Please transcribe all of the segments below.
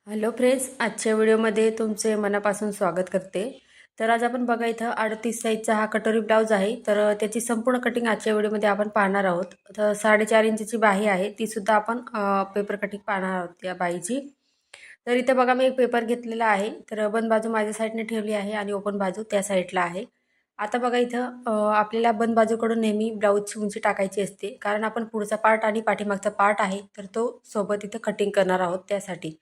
Hello friends, आजच्या व्हिडिओमध्ये तुमचे मनापासून स्वागत करते. तर आज आपण बघा इथं 38 साईजचा हा कटोरी ब्लाऊज आहे. तर त्याची संपूर्ण कटिंग आजच्या व्हिडिओमध्ये आपण पाहणार आहोत. तर 4.5 इंचची बाही आहे, ती सुद्धा आपण पेपर कटिंग पाहणार आहोत या बाहीची. तर इथं बघा मी एक पेपर घेतलेला आहे. तर बंद बाजू माझ्या साईडने ठेवली आहे आणि ओपन बाजू त्या साईडला आहे. आता बघा इथं आपल्याला बंद बाजूकडून नेहमी ब्लाऊजची उंची टाकायची असते, कारण आपण पुढचा पार्ट आणि पाठीमागचा पार्ट आहे तर तो सोबत इथं कटिंग करणार आहोत त्यासाठी.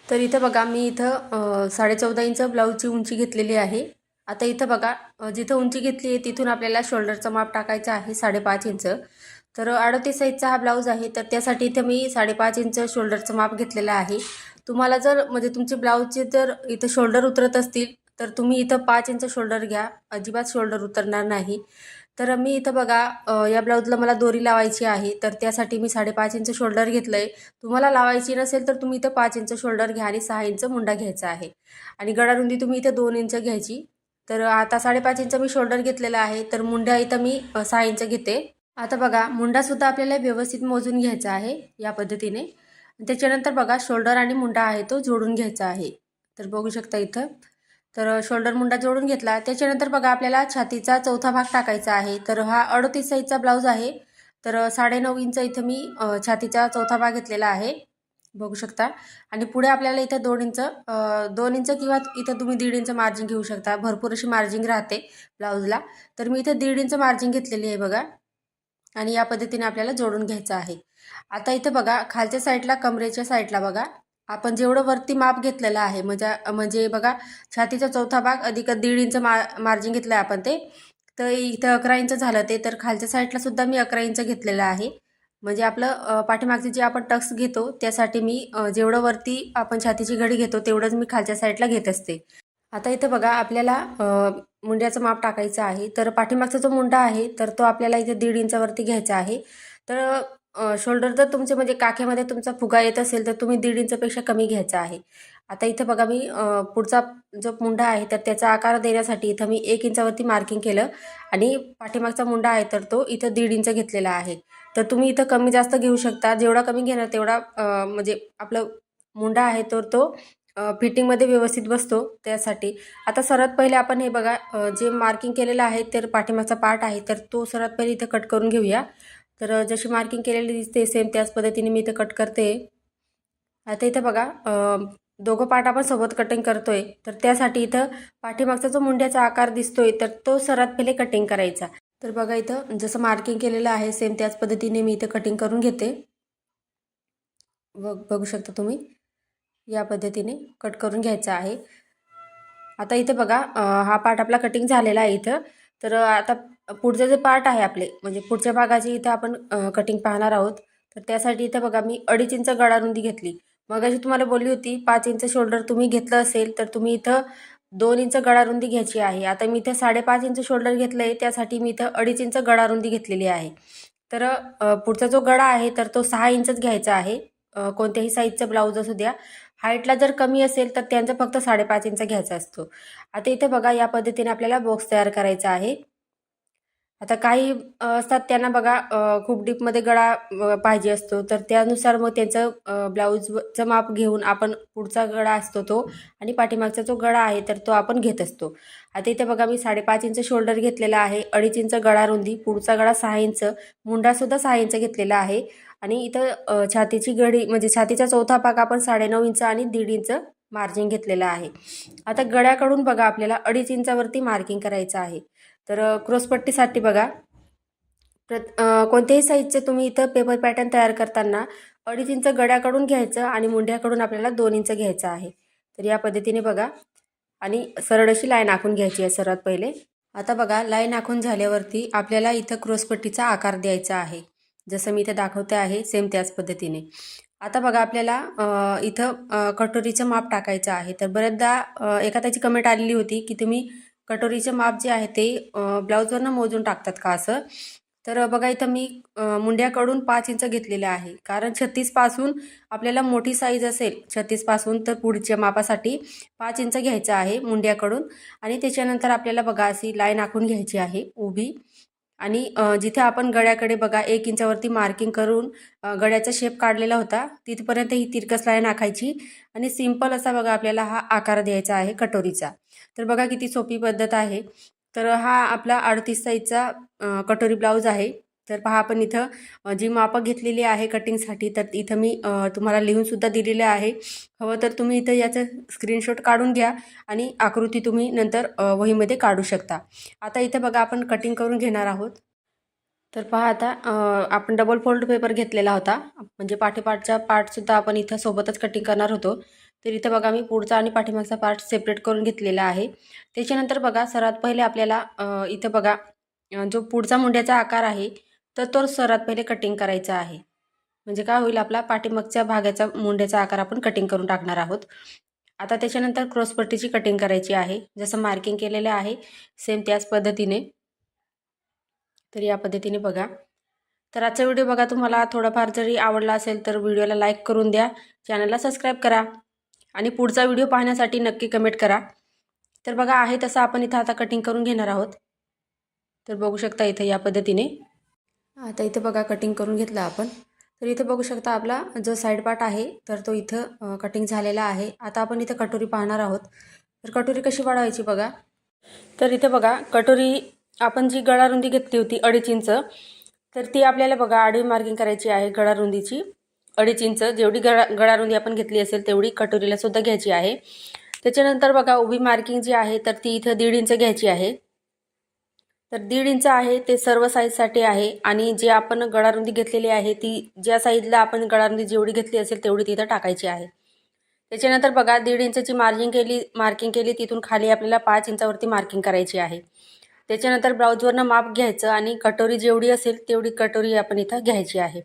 तर इथं बघा मी इथं 14.5 इंच ब्लाऊजची उंची घेतलेली आहे. आता इथं बघा जिथं उंची घेतली आहे तिथून आपल्याला शोल्डरचं माप टाकायचं आहे 5.5 इंच. तर 38 साईजचा हा ब्लाऊज आहे, तर त्यासाठी इथं मी 5.5 इंच शोल्डरचं माप घेतलेलं आहे. तुम्हाला जर म्हणजे तुमचे ब्लाऊजचे जर इथं शोल्डर उतरत असतील तर तुम्ही इथं 5 इंच शोल्डर घ्या, अजिबात शोल्डर उतरणार नाही. तर मी इथं बघा या ब्लाऊजला मला दोरी लावायची आहे, तर त्यासाठी मी 5.5 इंच शोल्डर घेतलं आहे. तुम्हाला लावायची नसेल तर तुम्ही इथं 5 इंच शोल्डर घ्या आणि 6 इंच मुंडा घ्यायचा आहे आणि गळारुंदी तुम्ही इथं 2 इंच घ्यायची. तर आता 5.5 इंच मी शोल्डर घेतलेला आहे, तर मुंड्या इथं मी 6 इंच घेते. आता बघा मुंडासुद्धा आपल्याला व्यवस्थित मोजून घ्यायचा आहे या पद्धतीने. त्याच्यानंतर बघा शोल्डर आणि मुंडा आहे तो जोडून घ्यायचा आहे. तर बघू शकता इथं. तर शोल्डर मुंडा जोडून घेतला. त्याच्यानंतर बघा आपल्याला छातीचा चौथा भाग टाकायचा आहे. तर हा 38 साईजचा ब्लाऊज आहे. तर 9.5 इंच इथं मी छातीचा चौथा भाग घेतलेला आहे. बघू शकता. आणि पुढे आपल्याला इथं 2 इंच किंवा इथं तुम्ही 1.5 इंच मार्जिन घेऊ शकता. भरपूर अशी मार्जिन राहते ब्लाऊजला. तर मी इथं 1.5 इंच मार्जिन घेतलेली आहे बघा. आणि या पद्धतीने आपल्याला जोडून घ्यायचं आहे. आता इथं बघा खालच्या साईडला कमरेच्या साईडला बघा आपण जेवढं वरती माप घेतलेलं आहे म्हणजे बघा छातीचा चौथा भाग अधिक 1.5 इंच मार्जिन घेतलं आहे आपण ते. तर इथं 11 इंच झालं ते. तर खालच्या साईडला सुद्धा मी 11 इंच घेतलेलं आहे. म्हणजे आपलं पाठीमागचे जे आपण टक्स घेतो त्यासाठी मी जेवढं वरती आपण छातीची घडी घेतो तेवढंच मी खालच्या साईडला घेत असते. आता इथं बघा आपल्याला मुंड्याचं माप टाकायचं आहे. तर पाठीमागचा जो मुंडा आहे तर तो आपल्याला इथे 1.5 इंचावरती घ्यायचा आहे. तर शोल्डर जर तुमचे म्हणजे काखेमध्ये तुमचा फुगा येत असेल तर तुम्ही 1.5 इंचपेक्षा कमी घ्यायचा आहे. आता इथं बघा मी पुढचा जो मुंडा आहे तर त्याचा आकार देण्यासाठी इथं मी 1 इंचावरती मार्किंग केलं आणि पाठीमागचा मुंडा आहे तर तो इथं 1.5 इंच घेतलेला आहे. तर तुम्ही इथं कमी जास्त घेऊ शकता. जेवढा कमी घेणार तेवढा म्हणजे आपलं मुंडा आहे तर तो फिटिंगमध्ये व्यवस्थित बसतो त्यासाठी. आता सर्वात पहिले आपण हे बघा जे मार्किंग केलेलं आहे तर पाठीमागचा पार्ट आहे तर तो सर्वात पहिले इथं कट करून घेऊया. तर जशी मार्किंग केलेली दिसते सेम त्याच पद्धतीने मी इथं कट करते. आता इथं बघा दोघं पार्ट आपण सोबत कटिंग करतोय तर त्यासाठी इथं पाठीमागचा जो मुंड्याचा आकार दिसतोय तर तो सर्वात पहिले कटिंग करायचा. तर बघा इथं जसं मार्किंग केलेलं आहे सेम त्याच पद्धतीने मी इथं कटिंग करून घेते. बघू शकता तुम्ही या पद्धतीने कट करून घ्यायचा आहे. आता इथे बघा हा पार्ट आपला कटिंग झालेला आहे इथं. तर आता पुढचे जे पार्ट आहे आपले म्हणजे पुढच्या भागाची इथं आपण कटिंग पाहणार आहोत. तर त्यासाठी इथं बघा मी 2.5 इंच गळारुंदी घेतली. मगाशी तुम्हाला बोलली होती 5 इंच शोल्डर तुम्ही घेतलं असेल तर तुम्ही इथं 2 इंच गळारुंदी घ्यायची आहे. आता मी इथं 5.5 इंच शोल्डर घेतलं आहे त्यासाठी मी इथं 2.5 इंच गळारुंदी घेतलेली आहे. तर पुढचा जो गळा आहे तर तो 6 इंचच घ्यायचा आहे. कोणत्याही साईजचा ब्लाऊज असू द्या. हाईटला जर कमी असेल तर त्यांचा फक्त 5.5 इंच घ्यायचा असतो. आता इथे बघा या पद्धतीने आपल्याला बॉक्स तयार करायचा आहे. आता काही असतात त्यांना बघा खूप डीपमध्ये गळा पाहिजे असतो तर त्यानुसार मग त्याचं ब्लाऊजचं माप घेऊन आपण पुढचा गळा असतो तो आणि पाठीमागचा जो गळा आहे तर तो आपण घेत असतो. आता इथे बघा मी 5.5 इंच शोल्डर घेतलेला आहे, 2.5 इंच गळा रुंदी, पुढचा गळा 6 इंच, मुंडासुद्धा 6 इंच घेतलेला आहे आणि इथं छातीची घडी म्हणजे छातीचा चौथा भाग आपण 9.5 इंच आणि 1.5 इंच मार्जिन घेतलेला आहे. आता गळ्याकडून बघा आपल्याला 2.5 इंचावरती मार्किंग करायचं आहे. तर क्रॉसपट्टीसाठी बघा कोणत्याही साईजचे तुम्ही इथं पेपर पॅटर्न तयार करताना 2.5 इंच गळ्याकडून घ्यायचं आणि मुंड्याकडून आपल्याला 2 इंच घ्यायचं आहे. तर या पद्धतीने बघा आणि सरळ अशी लाईन आखून घ्यायची आहे सर्वात पहिले. आता बघा लाईन आखून झाल्यावरती आपल्याला इथं क्रॉसपट्टीचा आकार द्यायचा आहे. जसं मी इथं दाखवते आहे सेम त्याच पद्धतीने. आता बघा आपल्याला इथं कटोरीचं माप टाकायचं आहे. तर बऱ्याचदा एका त्याची कमेंट आलेली होती की तुम्ही कटोरीचं माप जे आहे ते ब्लाऊजवरनं मोजून टाकतात का असं. तर बघा इथं मी मुंड्याकडून 5 इंच घेतलेलं आहे. कारण 36 पासून आपल्याला मोठी साईज असेल 36 पासून तर पुढच्या मापासाठी 5 इंच घ्यायचं आहे मुंड्याकडून आणि त्याच्यानंतर आपल्याला बघा अशी लाईन आखून घ्यायची आहे उभी. आणि जिथे आपण गळ्याकडे बघा 1 इंचावरती मार्किंग करून गळ्याचा शेप काढलेला होता तिथपर्यंत ही तिरकस लाईन आखायची आणि सिंपल असा बघा आपल्याला हा आकार द्यायचा आहे कटोरीचा. तर बघा किती सोपी पद्धत आहे. तर हा आपला 38 साईजचा कटोरी ब्लाऊज आहे. तर पहा आपण इथं जी मापं घेतलेली आहे कटिंगसाठी तर इथं मी तुम्हाला लिहूनसुद्धा दिलेलं आहे. हवं तर तुम्ही इथं याचं स्क्रीनशॉट काढून घ्या आणि आकृती तुम्ही नंतर वहीमध्ये काढू शकता. आता इथं बघा आपण कटिंग करून घेणार आहोत. तर पहा आता आपण डबल फोल्ड पेपर घेतलेला होता म्हणजे पाठीपाठचा पार्टसुद्धा आपण इथं सोबतच कटिंग करणार होतो. तर इथं बघा मी पुढचा आणि पाठीमागचा पार्ट सेपरेट करून घेतलेला आहे. त्याच्यानंतर बघा सर्वात पहिले आपल्याला इथं बघा जो पुढचा मुंड्याचा आकार आहे तर तो सर्वात पहिले कटिंग करायचा आहे. म्हणजे काय होईल आपला पाठीमागच्या भागाचा मुंड्याचा आकार आपण कटिंग करून टाकणार आहोत. आता त्याच्यानंतर क्रॉसपट्टीची कटिंग करायची आहे. जसं मार्किंग केलेलं आहे सेम त्याच पद्धतीने. तर या पद्धतीने बघा. तर आजचा व्हिडिओ बघा तुम्हाला थोडाफार जरी आवडला असेल तर व्हिडिओला लाईक करून द्या, चॅनलला सबस्क्राईब करा आणि पुढचा व्हिडिओ पाहण्यासाठी नक्की कमेंट करा. तर बघा आहे तसं आपण इथं आता कटिंग करून घेणार आहोत. तर बघू शकता इथं या पद्धतीने. आता इथं बघा कटिंग करून घेतलं आपण. तर इथं बघू शकता आपला जो साईड पार्ट आहे तर तो इथं कटिंग झालेला आहे. आता आपण इथं कटोरी पाहणार आहोत. तर कटोरी कशी वाढवायची बघा. तर इथे बघा कटोरी आपण जी गळारुंदी घेतली होती 2.5 इंच तर ती आपल्याला बघा आडवी मार्किंग करायची आहे. गळारुंदीची 2.5 इंच जेवढी गळारुंदी आपण घेतली असेल तेवढी कटोरीला सुद्धा घ्यायची आहे. त्याच्यानंतर बघा उभी मार्किंग जी आहे तर ती इथं 1.5 इंच घ्यायची आहे. तर 1.5 इंच आहे ते सर्व साईजसाठी आहे आणि जे आपण गळारुंदी घेतलेली आहे ती ज्या साईजला आपण गळारुंदी जेवढी घेतली असेल तेवढी तिथं टाकायची आहे. त्याच्यानंतर बघा 1.5 इंचची मार्किंग केली तिथून खाली आपल्याला 5 इंचावरती मार्किंग करायची आहे. त्याच्यानंतर ब्लाऊजवरनं माप घ्यायचं आणि कटोरी जेवढी असेल तेवढी कटोरी आपण इथं घ्यायची आहे.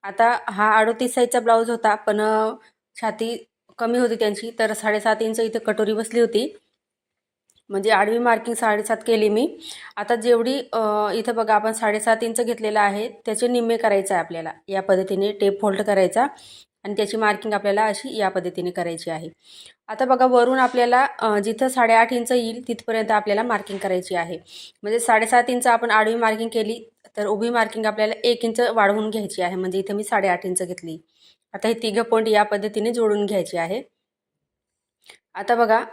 आता हा 38 साईजचा ब्लाऊज होता पण छाती कमी होती त्यांची तर 7.5 इंच इथं कटोरी बसली होती. म्हणजे आडवी मार्किंग 7.5 केली मी. आता जेवढी इथं बघा आपण 7.5 इंच घेतलेला आहे त्याचे निम्मे करायचं आहे आपल्याला. या पद्धतीने टेप फोल्ड करायचा आणि त्याची मार्किंग आपल्याला अशी या पद्धतीने करायची आहे. आता बघा वरून आपल्याला जिथं 8.5 इंच येईल तिथपर्यंत आपल्याला मार्किंग करायची आहे. म्हणजे 7.5 इंच आपण आडवी मार्किंग केली तर उभी मार्किंग आपल्याला 1 इंच वाढवून घ्यायची आहे. म्हणजे इथं मी 8.5 इंच घेतली. आता हे तिघं पॉईंट या पद्धतीने जोडून घ्यायचे आहे. आता बघा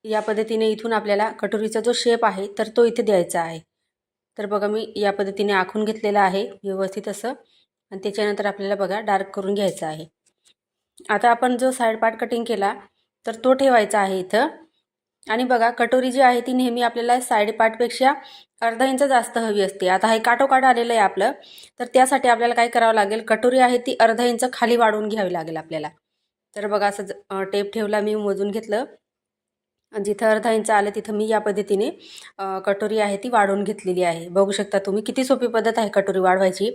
या पद्धतीने इथून आपल्याला कटोरीचा जो शेप आहे तर तो इथे द्यायचा आहे. तर बघा मी या पद्धतीने आखून घेतलेला आहे व्यवस्थित असं आणि त्याच्यानंतर आपल्याला बघा डार्क करून घ्यायचा आहे. आता आपण जो साईड पार्ट कटिंग केला तर तो ठेवायचा आहे इथं आणि बघा कटोरी जी आहे ती नेहमी आपल्याला साईड पार्टपेक्षा अर्धा इंच जास्त हवी असते. आता हे काठोकाठ आलेलं आहे आपलं तर त्यासाठी आपल्याला काय करावं लागेल कटोरी आहे ती अर्धा इंच खाली वाढवून घ्यावी लागेल आपल्याला. तर बघा असं टेप ठेवला मी मोजून घेतलं जिथं अर्धा इंच आलं तिथं मी या पद्धतीने कटोरी आहे ती वाढवून घेतलेली आहे. बघू शकता तुम्ही किती सोपी पद्धत आहे कटोरी वाढवायची.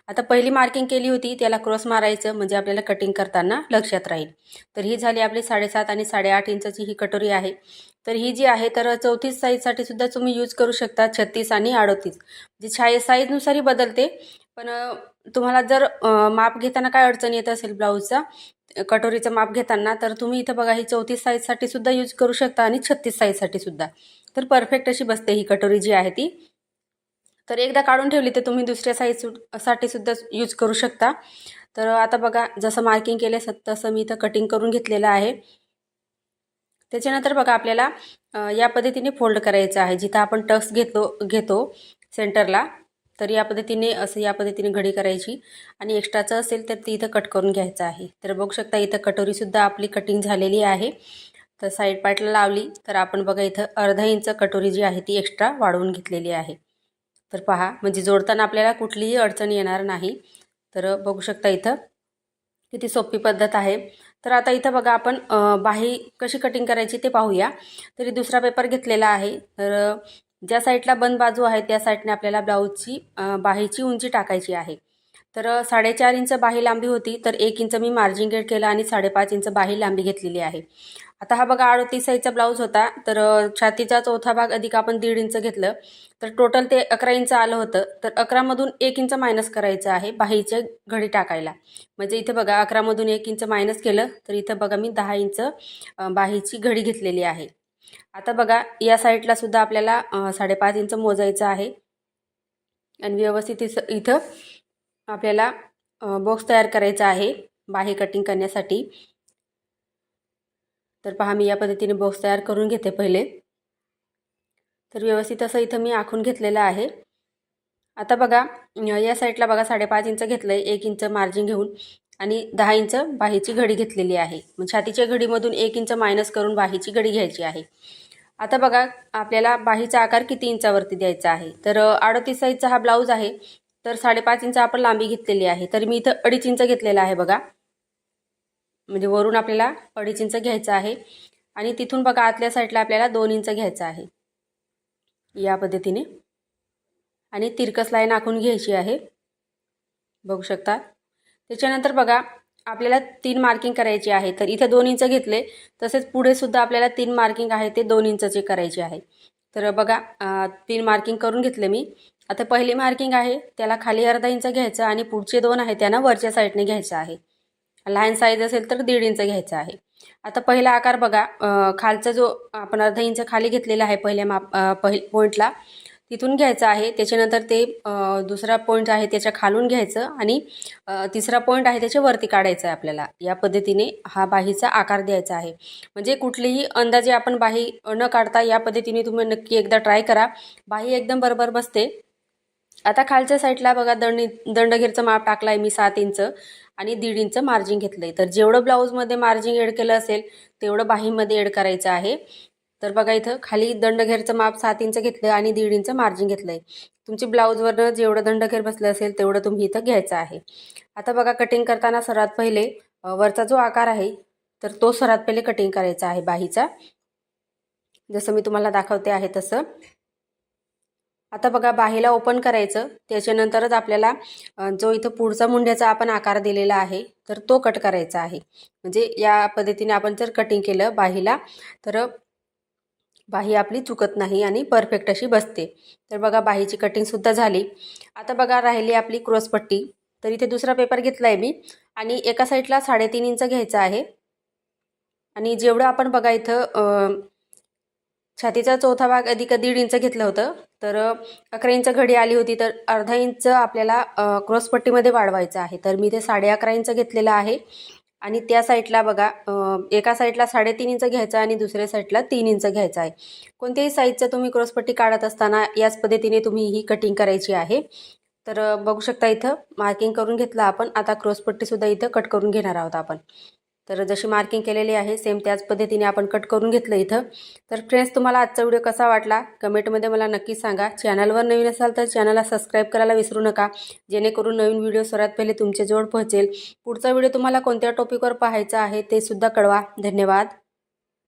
आता पहिली मार्किंग केली होती त्याला क्रॉस मारायचं म्हणजे आपल्याला कटिंग करताना लक्षात राहील. तर ही झाली आपली 7.5 आणि 8.5 इंचाची ही कटोरी आहे. तर ही जी आहे तर 34 साईजसाठी सुद्धा तुम्ही यूज करू शकता. 36 आणि 38 म्हणजे साईजनुसारही बदलते. पण तुम्हाला जर माप घेताना काय अडचण येत असेल ब्लाऊजचा कटोरीचं माप घेताना तर तुम्ही इथं बघा ही 34 साईजसाठी सुद्धा यूज करू शकता आणि 36 साईजसाठी सुद्धा. तर परफेक्ट अशी बसते ही कटोरी जी आहे ती. तर एकदा काढून ठेवली तर तुम्ही दुसऱ्या साईजसाठी सुद्धा यूज करू शकता. तर आता बघा जसं मार्किंग केले तसं मी इथं कटिंग करून घेतलेलं आहे. त्याच्यानंतर बघा आपल्याला या पद्धतीने फोल्ड करायचं आहे. जिथं आपण टक्स घेतो सेंटरला तर या पद्धतीने घडी करायची आणि एक्स्ट्राचं असेल तर ती इथं कट करून घ्यायचं आहे. तर बघू शकता इथं कटोरीसुद्धा आपली कटिंग झालेली आहे. तर साईड पार्टला लावली तर आपण बघा इथं अर्धा इंच कटोरी जी आहे ती एक्स्ट्रा वाढवून घेतलेली आहे. तर पहा म्हणजे जोडताना आपल्याला कुठलीही अडचण येणार नाही. तर बघू शकता इथं किती सोपी पद्धत आहे. तर आता इथं बघा आपण बाही कशी कटिंग करायची ते पाहूया. तरी दुसरा पेपर घेतलेला आहे. तर ज्या साईडला बंद बाजू आहे त्या साईडने आपल्याला ब्लाऊजची बाहीची उंची टाकायची आहे. तर 4.5 इंच बाही लांबी होती तर 1 इंच मी मार्जिन गेट केलं आणि 5.5 इंच बाही लांबी घेतलेली आहे. आता हा बघा 38 साईजचा ब्लाऊज होता तर छातीचा चौथा भाग अधिक आपण 1.5 इंच घेतलं तर टोटल ते 11 इंच आलं होतं. तर 11 मधून 1 इंच मायनस करायचं आहे बाहीच्या घडी टाकायला. म्हणजे इथं बघा 11 मधून 1 इंच मायनस केलं तर इथं बघा मी 10 इंच बाहीची घडी घेतलेली आहे. आता बघा या साईडला सुद्धा आपल्याला 5.5 इंच मोजायचं आहे. आणि व्यवस्थित इथं आपल्याला बॉक्स तयार करायचा आहे बाही कटिंग करण्यासाठी। तर पहा मी या पद्धतीने बॉक्स तयार करून घेते पहिले। तर व्यवस्थित असं इथं मी आखून घेतलेलं आहे। आता बघा या साईडला बघा 5.5 इंच घेतलंय, 1 इंच मार्जिन घेऊन आणि 10 इंच बाहीची घडी घेतलेली आहे। मग छातीच्या घडीमधून 1 इंच मायनस करून बाहीची घडी घ्यायची आहे। आता बघा आपल्याला बाहीचा आकार किती इंचावरती द्यायचा आहे। तर 38 साईजचा हा ब्लाऊज आहे, तर 5.5 इंच आपण लांबी घेतलेली आहे। तर मी इथं 2.5 इंच घेतलेला आहे बघा, म्हणजे वरून आपल्याला 2.5 इंच घ्यायचं आहे आणि तिथून बघा आतल्या साईडला आपल्याला 2 इंच घ्यायचं आहे या पद्धतीने आणि तिरकस लाईन आखून घ्यायची आहे, बघू शकता। त्याच्यानंतर बघा आपल्याला 3 मार्किंग करायची आहे। तर इथे 2 इंच घेतले, तसेच पुढे सुद्धा आपल्याला 3 मार्किंग आहे ते 2 इंचचे करायचे आहे। तर बघा 3 मार्किंग करून घेतले मी। आता पहिली मार्किंग आहे त्याला खाली अर्धा इंच घ्यायचं आणि पुढचे 2 आहे त्यांना वरच्या साईडने घ्यायचं आहे। लहान साईज असेल तर 1.5 इंच घ्यायचा आहे। आता पहिला आकार बघा खालचा जो आपण अर्धा इंच खाली घेतलेला आहे पहिल्या पॉईंटला तिथून घ्यायचं आहे। त्याच्यानंतर ते दुसरा पॉईंट आहे त्याच्या खालून घ्यायचं आणि तिसरा पॉईंट आहे त्याच्या वरती काढायचं आहे आपल्याला। या पद्धतीने हा बाहीचा आकार द्यायचा आहे। म्हणजे कुठलीही अंदाजे आपण बाही न काढता या पद्धतीने तुम्ही नक्की एकदा ट्राय करा, बाही एकदम बरोबर बसते। आता खालच्या साईडला बघा दंडघेरचं माप टाकलं आहे मी 7 इंच आणि 1.5 इंच मार्जिन घेतलं आहे। तर जेवढं ब्लाऊजमध्ये मार्जिन ॲड केलं असेल तेवढं बाहीमध्ये ॲड करायचं आहे। तर बघा इथं खाली दंडघेरचं माप 7 इंच घेतलं आणि 1.5 इंच मार्जिन घेतलं आहे। तुमची ब्लाऊजवरनं जेवढं दंडघेर बसलं असेल तेवढं तुम्ही इथं घ्यायचं आहे। आता बघा कटिंग करताना सर्वात पहिले वरचा जो आकार आहे तर तो सर्वात पहिले कटिंग करायचा आहे बाहीचा, जसं मी तुम्हाला दाखवते आहे तसं। आता बघा बाहीला ओपन करायचं, त्याच्यानंतरच आपल्याला जो इथं पुढचा मुंड्याचा आपण आकार दिलेला आहे तर तो कट करायचा आहे। म्हणजे या पद्धतीने आपण जर कटिंग केलं बाहीला तर बाही आपली चुकत नाही आणि परफेक्ट अशी बसते। तर बघा बाहीची कटिंग सुद्धा झाली। आता बघा राहिली आपली क्रॉस पट्टी। तर इथे दुसरा पेपर घेतला आहे मी आणि एका साईडला 3.5 इंच घ्यायचा आहे आणि जेवढं आपण बघा इथं छातीचा चौथा भाग अधिक 1.5 इंच घेतलं होतं, तर 11 इंच घडी आली होती, तर अर्धा इंच आपल्याला क्रॉस पट्टीमध्ये वाढवायचं आहे। तर मी ते 11.5 इंच घेतलेलं आहे आणि त्या साईडला बघा एका साईडला 3.5 इंच घ्यायचं आणि दुसऱ्या साईडला 3 इंच घ्यायचं आहे। कोणत्याही साईजचं तुम्ही क्रॉसपट्टी काढत असताना याच पद्धतीने तुम्ही ही कटिंग करायची आहे। तर बघू शकता इथं मार्किंग करून घेतलं आपण। आता क्रॉसपट्टीसुद्धा इथं कट करून घेणार आहोत आपण। तर जशी मार्किंग केलेली आहे सेम त्याच पद्धतीने आपण कट करून घेतलं इथं। तर फ्रेंड्स तुम्हाला आजचा व्हिडिओ कसा वाटला कमेंटमध्ये मला नक्की सांगा। चॅनलवर नवीन असाल तर चॅनलला सबस्क्राईब करायला विसरू नका, जेणेकरून नवीन व्हिडिओ सर्वात पहिले तुमच्याजवळ पोहोचेल। पुढचा व्हिडिओ तुम्हाला कोणत्या टॉपिकवर पाहायचा आहे ते सुद्धा कळवा। धन्यवाद।